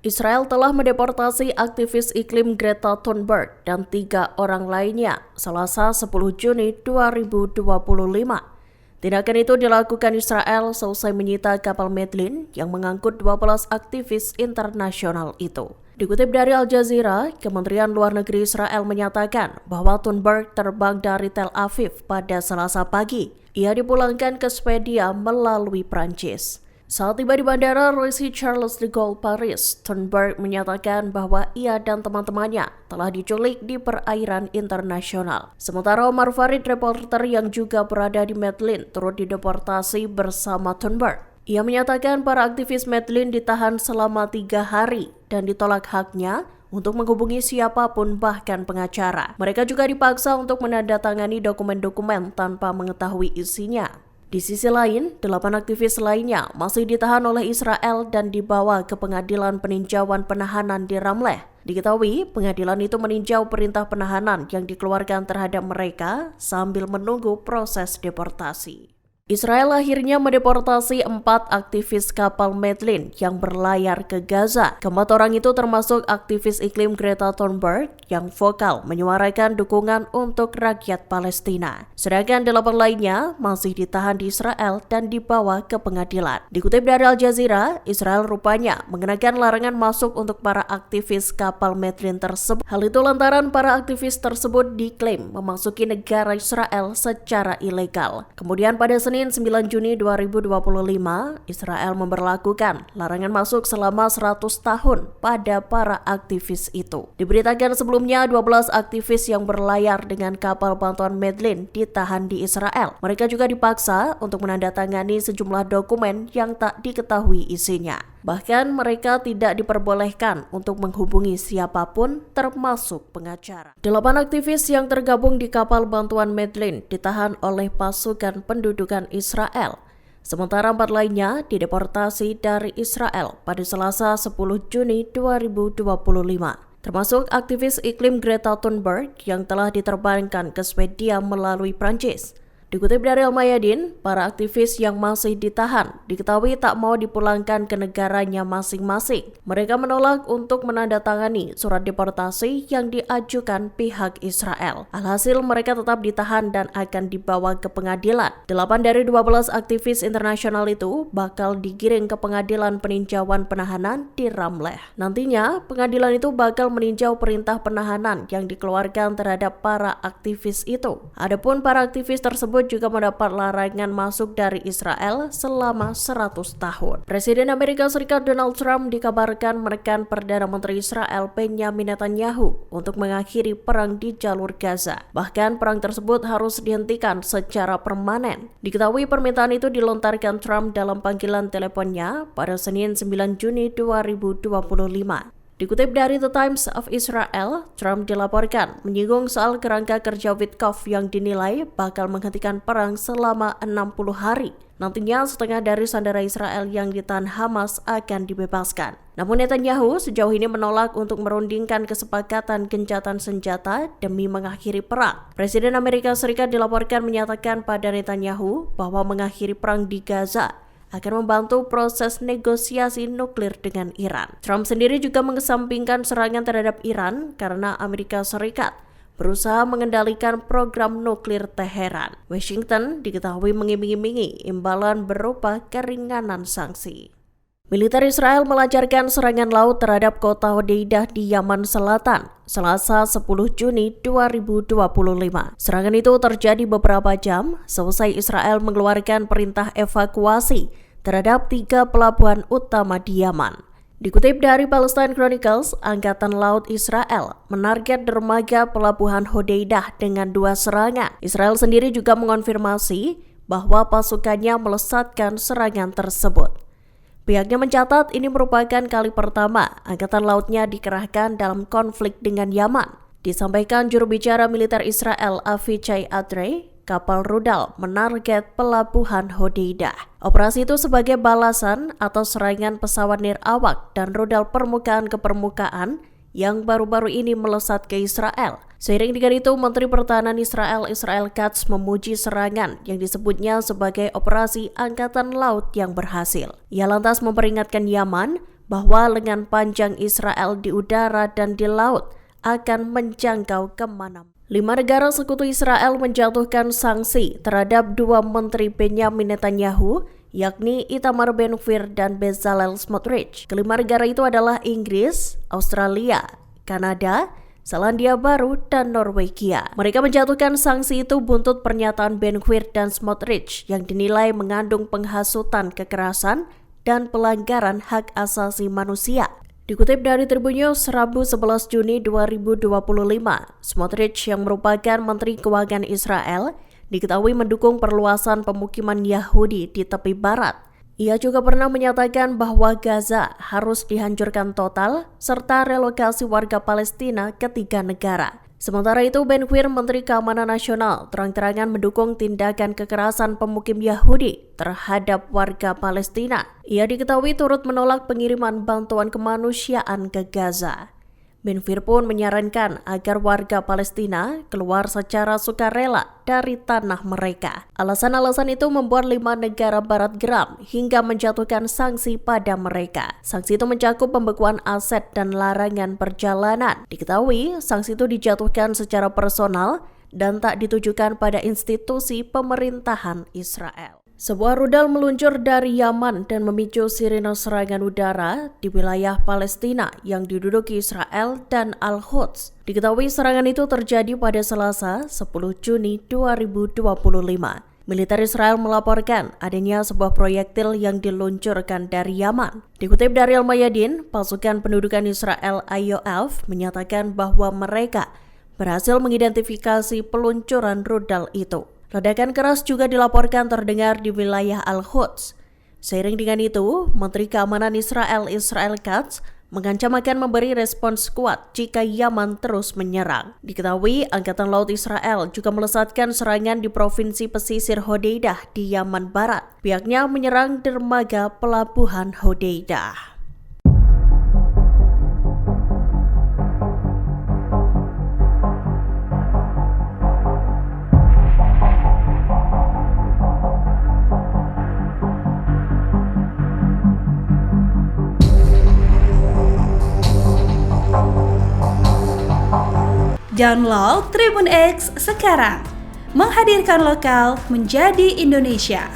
Israel telah mendeportasi aktivis iklim Greta Thunberg dan 3 orang lainnya Selasa 10 Juni 2025. Tindakan itu dilakukan Israel selesai menyita kapal Medlin yang mengangkut 12 aktivis internasional itu. Dikutip dari Al Jazeera, Kementerian Luar Negeri Israel menyatakan bahwa Thunberg terbang dari Tel Aviv pada Selasa pagi. Ia dipulangkan ke Swedia melalui Prancis. Saat tiba di Bandara Roissy Charles de Gaulle, Paris, Thunberg menyatakan bahwa ia dan teman-temannya telah diculik di perairan internasional. Sementara Omar Farid, reporter yang juga berada di Medlin, turut dideportasi bersama Thunberg. Ia menyatakan para aktivis Medlin ditahan selama 3 hari dan ditolak haknya untuk menghubungi siapapun, bahkan pengacara. Mereka juga dipaksa untuk menandatangani dokumen-dokumen tanpa mengetahui isinya. Di sisi lain, 8 aktivis lainnya masih ditahan oleh Israel dan dibawa ke pengadilan peninjauan penahanan di Ramleh. Diketahui, pengadilan itu meninjau perintah penahanan yang dikeluarkan terhadap mereka sambil menunggu proses deportasi. Israel akhirnya mendeportasi 4 aktivis kapal Medlin yang berlayar ke Gaza. Keempat orang itu termasuk aktivis iklim Greta Thunberg yang vokal menyuarakan dukungan untuk rakyat Palestina. Sedangkan 8 lainnya masih ditahan di Israel dan dibawa ke pengadilan. Dikutip dari Al Jazeera, Israel rupanya mengenakan larangan masuk untuk para aktivis kapal Medlin tersebut. Hal itu lantaran para aktivis tersebut diklaim memasuki negara Israel secara ilegal. Kemudian pada Senin 9 Juni 2025, Israel memberlakukan larangan masuk selama 100 tahun pada para aktivis itu. Diberitakan sebelumnya 12 aktivis yang berlayar dengan kapal bantuan Medlin ditahan di Israel. Mereka juga dipaksa untuk menandatangani sejumlah dokumen yang tak diketahui isinya. Bahkan mereka tidak diperbolehkan untuk menghubungi siapapun termasuk pengacara. 8 aktivis yang tergabung di kapal bantuan Medlin ditahan oleh pasukan pendudukan Israel. Sementara 4 lainnya dideportasi dari Israel pada Selasa 10 Juni 2025. Termasuk aktivis iklim Greta Thunberg yang telah diterbangkan ke Swedia melalui Prancis. Dikutip dari Al Mayadin, para aktivis yang masih ditahan diketahui tak mau dipulangkan ke negaranya masing-masing. Mereka menolak untuk menandatangani surat deportasi yang diajukan pihak Israel. Alhasil mereka tetap ditahan dan akan dibawa ke pengadilan. 8 dari 12 aktivis internasional itu bakal digiring ke pengadilan peninjauan penahanan di Ramleh. Nantinya, pengadilan itu bakal meninjau perintah penahanan yang dikeluarkan terhadap para aktivis itu. Adapun para aktivis tersebut juga mendapat larangan masuk dari Israel selama 100 tahun. Presiden Amerika Serikat Donald Trump dikabarkan menekan Perdana Menteri Israel Benjamin Netanyahu untuk mengakhiri perang di jalur Gaza. Bahkan perang tersebut harus dihentikan secara permanen. Diketahui permintaan itu dilontarkan Trump dalam panggilan teleponnya pada Senin 9 Juni 2025. Dikutip dari The Times of Israel, Trump dilaporkan menyinggung soal kerangka kerja Witkoff yang dinilai bakal menghentikan perang selama 60 hari. Nantinya setengah dari sandera Israel yang ditahan Hamas akan dibebaskan. Namun Netanyahu sejauh ini menolak untuk merundingkan kesepakatan gencatan senjata demi mengakhiri perang. Presiden Amerika Serikat dilaporkan menyatakan pada Netanyahu bahwa mengakhiri perang di Gaza akan membantu proses negosiasi nuklir dengan Iran. Trump sendiri juga mengesampingkan serangan terhadap Iran karena Amerika Serikat berusaha mengendalikan program nuklir Teheran. Washington diketahui mengiming-imingi imbalan berupa keringanan sanksi. Militer Israel melancarkan serangan laut terhadap kota Hodeidah di Yaman Selatan, Selasa 10 Juni 2025. Serangan itu terjadi beberapa jam selesai Israel mengeluarkan perintah evakuasi terhadap 3 pelabuhan utama di Yaman. Dikutip dari Palestine Chronicles, Angkatan Laut Israel menarget dermaga pelabuhan Hodeidah dengan 2 serangan. Israel sendiri juga mengonfirmasi bahwa pasukannya melesatkan serangan tersebut. Pihaknya mencatat ini merupakan kali pertama Angkatan Lautnya dikerahkan dalam konflik dengan Yaman. Disampaikan juru bicara militer Israel Avichai Adrei, kapal rudal menarget pelabuhan Hodeidah. Operasi itu sebagai balasan atas serangan pesawat nirawak dan rudal permukaan ke permukaan yang baru-baru ini melesat ke Israel. Seiring dengan itu, Menteri Pertahanan Israel Katz memuji serangan yang disebutnya sebagai operasi Angkatan Laut yang berhasil. Ia lantas memperingatkan Yaman bahwa lengan panjang Israel di udara dan di laut akan menjangkau kemana-mana. 5 negara sekutu Israel menjatuhkan sanksi terhadap 2 menteri Benyamin Netanyahu, yakni Itamar Ben-Gvir dan Bezalel Smotrich. Kelima negara itu adalah Inggris, Australia, Kanada, Selandia Baru, dan Norwegia. Mereka menjatuhkan sanksi itu buntut pernyataan Ben-Gvir dan Smotrich yang dinilai mengandung penghasutan kekerasan dan pelanggaran hak asasi manusia. Dikutip dari Tribun News, Rabu 11 Juni 2025, Smotrich yang merupakan Menteri Keuangan Israel diketahui mendukung perluasan pemukiman Yahudi di tepi barat. Ia juga pernah menyatakan bahwa Gaza harus dihancurkan total serta relokasi warga Palestina ke 3 negara. Sementara itu, Ben-Gvir, Menteri Keamanan Nasional, terang-terangan mendukung tindakan kekerasan pemukim Yahudi terhadap warga Palestina. Ia diketahui turut menolak pengiriman bantuan kemanusiaan ke Gaza. Ben-Gvir pun menyarankan agar warga Palestina keluar secara sukarela dari tanah mereka. Alasan-alasan itu membuat 5 negara barat geram hingga menjatuhkan sanksi pada mereka. Sanksi itu mencakup pembekuan aset dan larangan perjalanan. Diketahui, sanksi itu dijatuhkan secara personal dan tak ditujukan pada institusi pemerintahan Israel. Sebuah rudal meluncur dari Yaman dan memicu sirine serangan udara di wilayah Palestina yang diduduki Israel dan Al-Quds. Diketahui serangan itu terjadi pada Selasa 10 Juni 2025. Militer Israel melaporkan adanya sebuah proyektil yang diluncurkan dari Yaman. Dikutip dari Al-Mayadin, pasukan pendudukan Israel IOF menyatakan bahwa mereka berhasil mengidentifikasi peluncuran rudal itu. Ledakan keras juga dilaporkan terdengar di wilayah Al-Quds. Seiring dengan itu, Menteri Keamanan Israel Katz mengancam akan memberi respons kuat jika Yaman terus menyerang. Diketahui, Angkatan Laut Israel juga melesatkan serangan di provinsi pesisir Hodeidah di Yaman Barat. Pihaknya menyerang dermaga pelabuhan Hodeidah. Download Tribun X sekarang, menghadirkan lokal menjadi Indonesia.